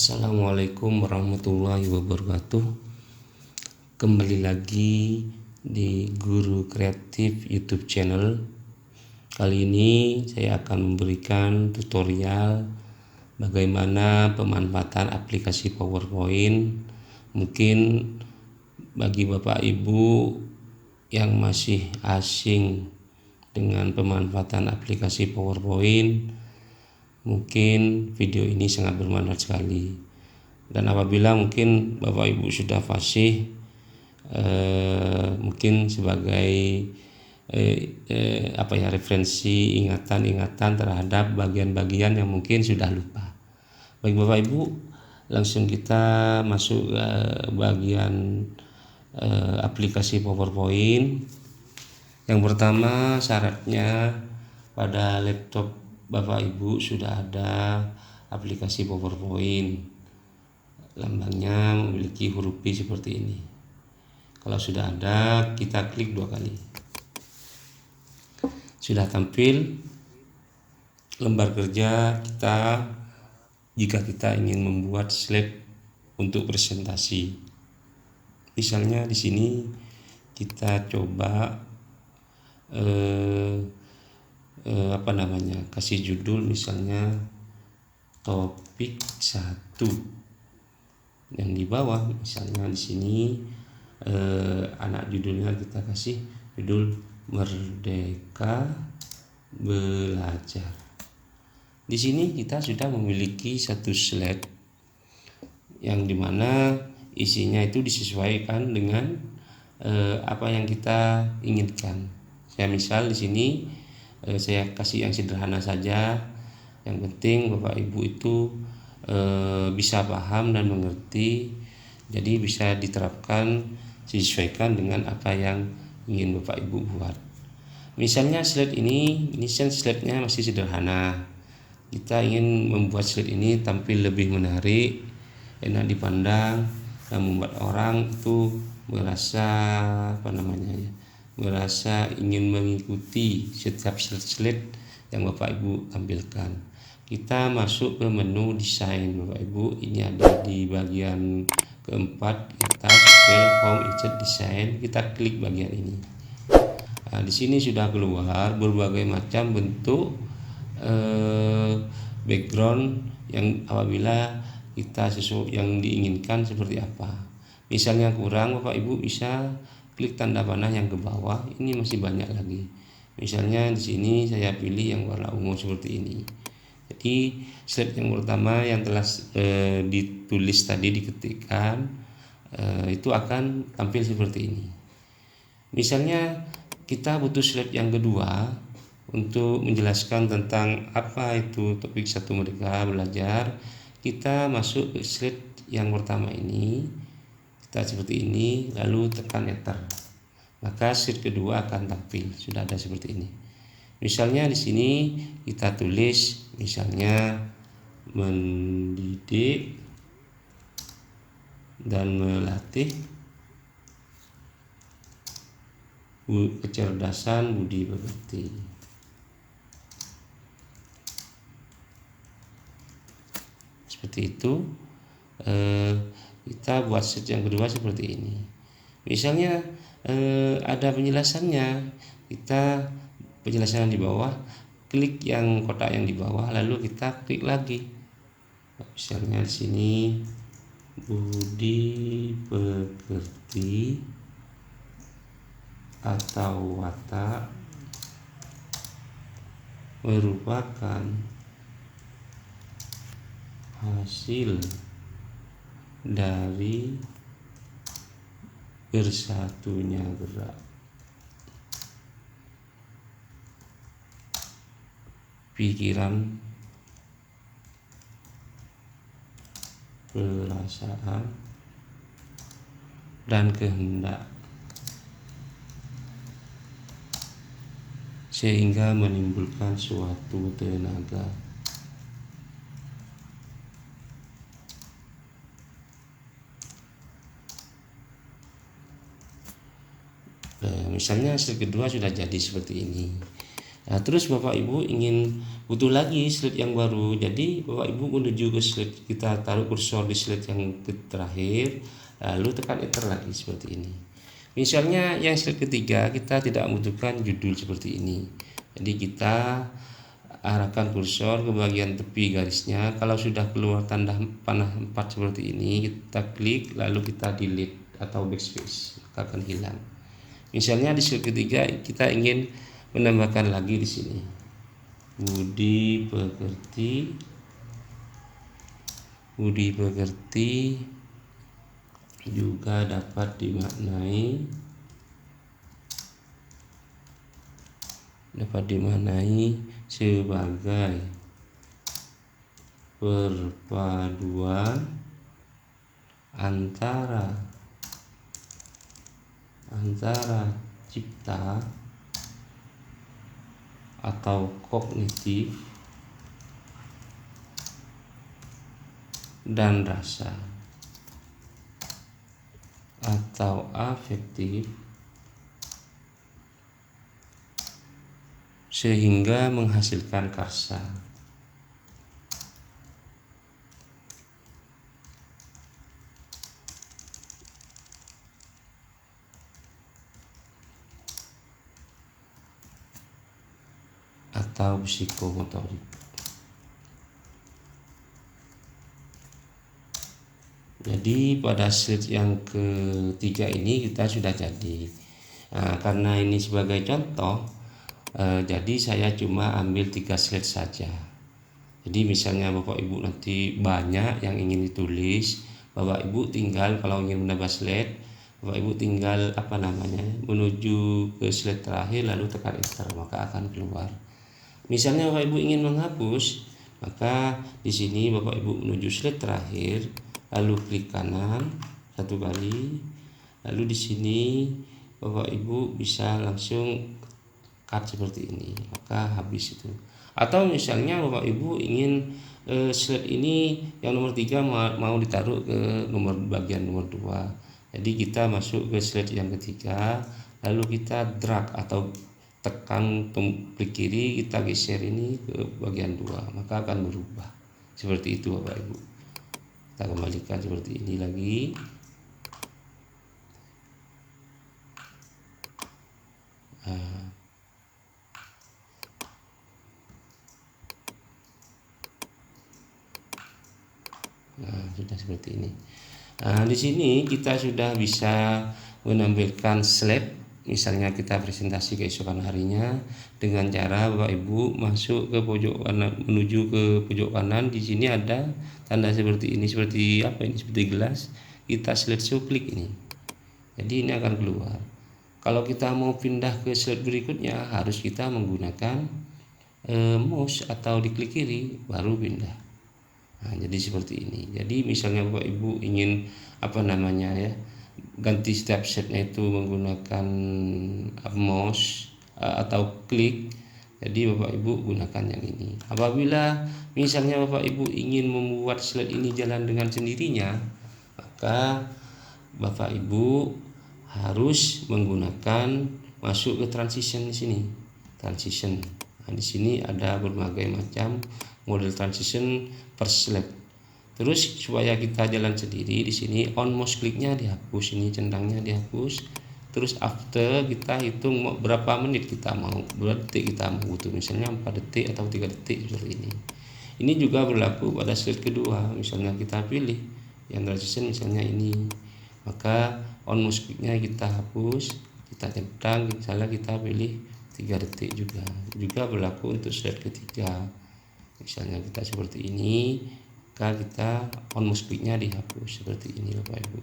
Assalamualaikum warahmatullahi wabarakatuh. Kembali lagi di Guru Kreatif YouTube channel. Kali ini saya akan memberikan tutorial bagaimana pemanfaatan aplikasi PowerPoint. Mungkin bagi Bapak Ibu yang masih asing dengan pemanfaatan aplikasi PowerPoint, mungkin video ini sangat bermanfaat sekali. Dan apabila mungkin Bapak Ibu sudah fasih, mungkin sebagai referensi ingatan terhadap bagian-bagian yang mungkin sudah lupa. Baik Bapak Ibu, langsung kita masuk ke bagian aplikasi PowerPoint. Yang pertama, syaratnya pada laptop Bapak Ibu sudah ada aplikasi PowerPoint. Lambangnya memiliki huruf P seperti ini. Kalau sudah ada, kita klik 2 kali. Sudah tampil lembar kerja kita jika kita ingin membuat slide untuk presentasi. Misalnya di sini kita coba kasih judul misalnya topik 1. Yang di bawah misalnya di sini anak judulnya kita kasih judul Merdeka Belajar. Di sini kita sudah memiliki satu slide yang dimana isinya itu disesuaikan dengan apa yang kita inginkan. Saya misal di sini saya kasih yang sederhana saja. Yang penting Bapak Ibu itu bisa paham dan mengerti, jadi bisa diterapkan disesuaikan dengan apa yang ingin Bapak Ibu buat. Misalnya slide ini slide-nya masih sederhana. Kita ingin membuat slide ini tampil lebih menarik, enak dipandang, dan membuat orang itu merasa ingin mengikuti setiap slide yang Bapak Ibu tampilkan. Kita masuk ke menu desain Bapak Ibu. Ini ada di bagian keempat, kita scroll home insert design, kita klik bagian ini. Nah, di sini sudah keluar berbagai macam bentuk background yang apabila kita sesuai yang diinginkan seperti apa. Misalnya kurang, Bapak Ibu bisa klik tanda panah yang ke bawah. Ini masih banyak lagi. Misalnya di sini saya pilih yang warna ungu seperti ini. Jadi slide yang pertama yang telah ditulis tadi, diketikkan, itu akan tampil seperti ini. Misalnya kita butuh slide yang kedua untuk menjelaskan tentang apa itu topik 1 Merdeka Belajar. Kita masuk ke slide yang pertama ini, kita seperti ini, lalu tekan enter, maka slide kedua akan tampil, sudah ada seperti ini. Misalnya di sini kita tulis misalnya mendidik dan melatih kecerdasan budi pekerti. Seperti itu. Kita buat slide yang kedua seperti ini. Misalnya ada penjelasannya, kita penjelasan di bawah, klik yang kotak yang di bawah, lalu kita klik lagi. Misalnya di sini budi pekerti atau watak merupakan hasil dari bersatunya gerak pikiran, perasaan, dan kehendak, sehingga menimbulkan suatu tenaga. Misalnya slide kedua sudah jadi seperti ini. Nah, terus Bapak Ibu ingin butuh lagi slide yang baru, jadi Bapak Ibu menuju ke slide, kita taruh kursor di slide yang terakhir, lalu tekan enter lagi seperti ini. Misalnya yang slide ketiga kita tidak membutuhkan judul seperti ini, jadi kita arahkan kursor ke bagian tepi garisnya. Kalau sudah keluar tanda panah 4 seperti ini, kita klik lalu kita delete atau backspace, maka akan hilang. Misalnya di slide ketiga kita ingin menambahkan lagi di sini Budi pekerti juga dapat dimaknai sebagai perpaduan antara cipta atau kognitif dan rasa atau afektif sehingga menghasilkan karsa. Atau psikomotorik. Jadi pada slide yang ketiga ini kita sudah jadi. Nah, karena ini sebagai contoh, jadi saya cuma ambil 3 slide saja. Jadi misalnya Bapak Ibu nanti banyak yang ingin ditulis, Bapak Ibu tinggal kalau ingin menambah slide, Bapak Ibu tinggal menuju ke slide terakhir lalu tekan enter, maka akan keluar. Misalnya Bapak Ibu ingin menghapus, maka di sini Bapak Ibu menuju slide terakhir, lalu klik kanan 1 kali, lalu di sini Bapak Ibu bisa langsung cut seperti ini, maka habis itu. Atau misalnya Bapak Ibu ingin slide ini yang nomor 3 mau ditaruh ke bagian nomor 2, jadi kita masuk ke slide yang ketiga, lalu kita drag atau tekan klik kiri, kita geser ini ke bagian 2, maka akan berubah seperti itu Bapak Ibu. Kita kembalikan seperti ini lagi. Nah, sudah seperti ini. Nah, di sini kita sudah bisa menampilkan slide. Misalnya kita presentasi keesokan harinya dengan cara Bapak Ibu masuk ke pojok kanan, menuju ke pojok kanan. Di sini ada tanda seperti ini, seperti apa ini? Seperti gelas. Kita slideshow, klik ini. Jadi ini akan keluar. Kalau kita mau pindah ke slide berikutnya, harus kita menggunakan mouse atau diklik kiri baru pindah. Nah, jadi seperti ini. Jadi misalnya Bapak Ibu ingin ganti setiap setnya itu menggunakan mouse atau klik, jadi Bapak Ibu gunakan yang ini. Apabila misalnya Bapak Ibu ingin membuat slide ini jalan dengan sendirinya, maka Bapak Ibu harus menggunakan masuk ke transition di sini. Transition. Nah, di sini ada berbagai macam model transition per slide. Terus supaya kita jalan sendiri, di sini on mouse kliknya dihapus, ini centangnya dihapus. Terus after kita hitung berapa menit kita mau, berapa detik kita mau butuh, misalnya 4 detik atau 3 detik seperti ini. Ini juga berlaku pada slide kedua. Misalnya kita pilih yang transition misalnya ini, maka on mouse kliknya kita hapus, kita centang, misalnya kita pilih 3 detik juga berlaku untuk slide ketiga. Misalnya kita seperti ini, maka kita on mouse kliknya dihapus seperti ini Bapak Ibu.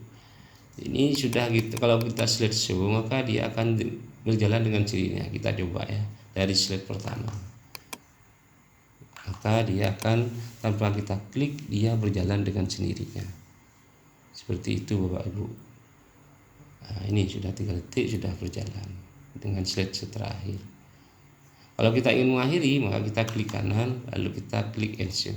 Ini sudah gitu. Kalau kita slide show, maka dia akan berjalan dengan sendirinya. Kita coba ya dari slide pertama, maka dia akan tanpa kita klik dia berjalan dengan sendirinya seperti itu Bapak Ibu. Nah, ini sudah 3 detik sudah berjalan dengan slide terakhir. Kalau kita ingin mengakhiri, maka kita klik kanan lalu kita klik end show.